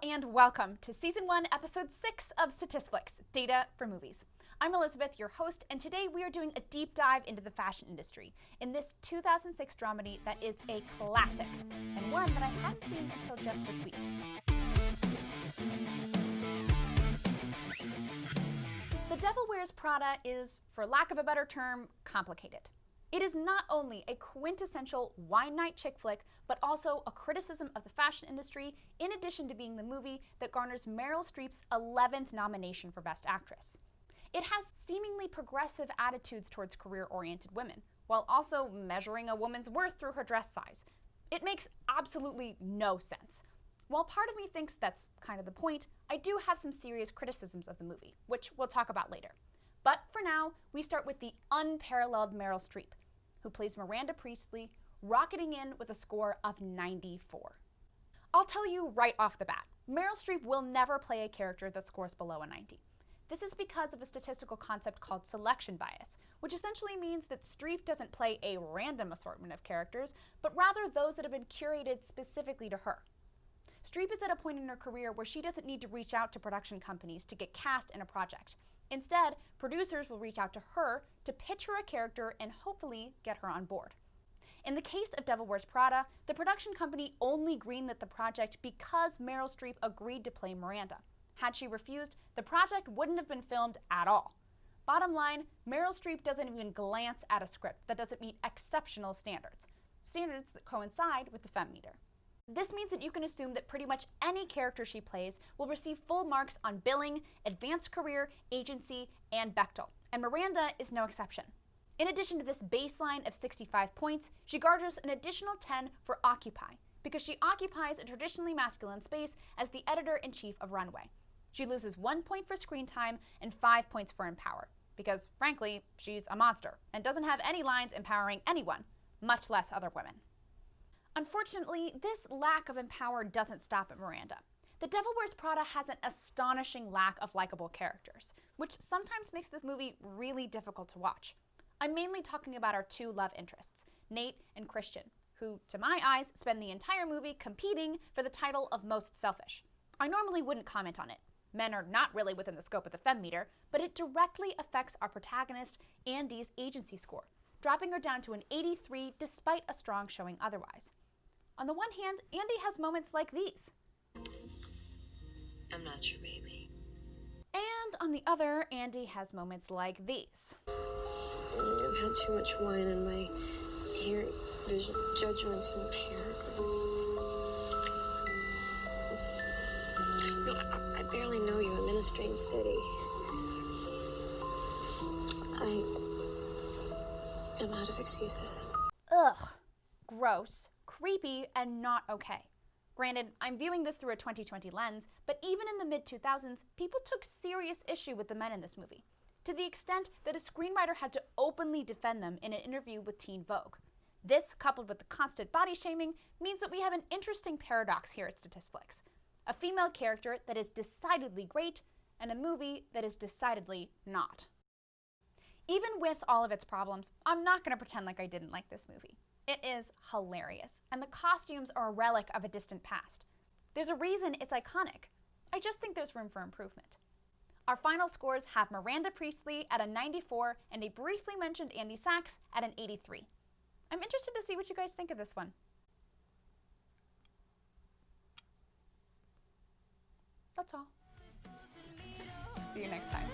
and welcome to Season 1, Episode 6 of StatisFlix, Data for Movies. I'm Elizabeth, your host, and today we are doing a deep dive into the fashion industry in this 2006 dramedy that is a classic, and one that I hadn't seen until just this week. The Devil Wears Prada is, for lack of a better term, complicated. It is not only a quintessential wine night chick flick, but also a criticism of the fashion industry, in addition to being the movie that garners Meryl Streep's 11th nomination for Best Actress. It has seemingly progressive attitudes towards career-oriented women, while also measuring a woman's worth through her dress size. It makes absolutely no sense. While part of me thinks that's kind of the point, I do have some serious criticisms of the movie, which we'll talk about later. But for now, we start with the unparalleled Meryl Streep, who plays Miranda Priestly, rocketing in with a score of 94. I'll tell you right off the bat, Meryl Streep will never play a character that scores below a 90. This is because of a statistical concept called selection bias, which essentially means that Streep doesn't play a random assortment of characters, but rather those that have been curated specifically to her. Streep is at a point in her career where she doesn't need to reach out to production companies to get cast in a project. Instead, producers will reach out to her to pitch her a character and hopefully get her on board. In the case of Devil Wears Prada, the production company only greenlit the project because Meryl Streep agreed to play Miranda. Had she refused, the project wouldn't have been filmed at all. Bottom line, Meryl Streep doesn't even glance at a script that doesn't meet exceptional standards. Standards that coincide with the FemmeMeter. This means that you can assume that pretty much any character she plays will receive full marks on billing, advanced career, agency, and Bechdel, and Miranda is no exception. In addition to this baseline of 65 points, she garners an additional 10 for Occupy, because she occupies a traditionally masculine space as the editor-in-chief of Runway. She loses 1 point for screen time and 5 points for Empower, because frankly, she's a monster and doesn't have any lines empowering anyone, much less other women. Unfortunately, this lack of empower doesn't stop at Miranda. The Devil Wears Prada has an astonishing lack of likable characters, which sometimes makes this movie really difficult to watch. I'm mainly talking about our two love interests, Nate and Christian, who, to my eyes, spend the entire movie competing for the title of most selfish. I normally wouldn't comment on it. Men are not really within the scope of the FemmeMeter, but it directly affects our protagonist, Andy's agency score, dropping her down to an 83 despite a strong showing otherwise. On the one hand, Andy has moments like these. I'm not your baby. And on the other, Andy has moments like these. I've had too much wine in my hearing. Vision, judgment's impaired. No, I barely know you. I'm in a strange city. I am out of excuses. Ugh. Gross, creepy, and not okay. Granted, I'm viewing this through a 2020 lens, but even in the mid-2000s, people took serious issue with the men in this movie, to the extent that a screenwriter had to openly defend them in an interview with Teen Vogue. This, coupled with the constant body shaming, means that we have an interesting paradox here at StatisFlix. A female character that is decidedly great, and a movie that is decidedly not. Even with all of its problems, I'm not going to pretend like I didn't like this movie. It is hilarious, and the costumes are a relic of a distant past. There's a reason it's iconic. I just think there's room for improvement. Our final scores have Miranda Priestly at a 94 and a briefly mentioned Andy Sachs at an 83. I'm interested to see what you guys think of this one. That's all. See you next time.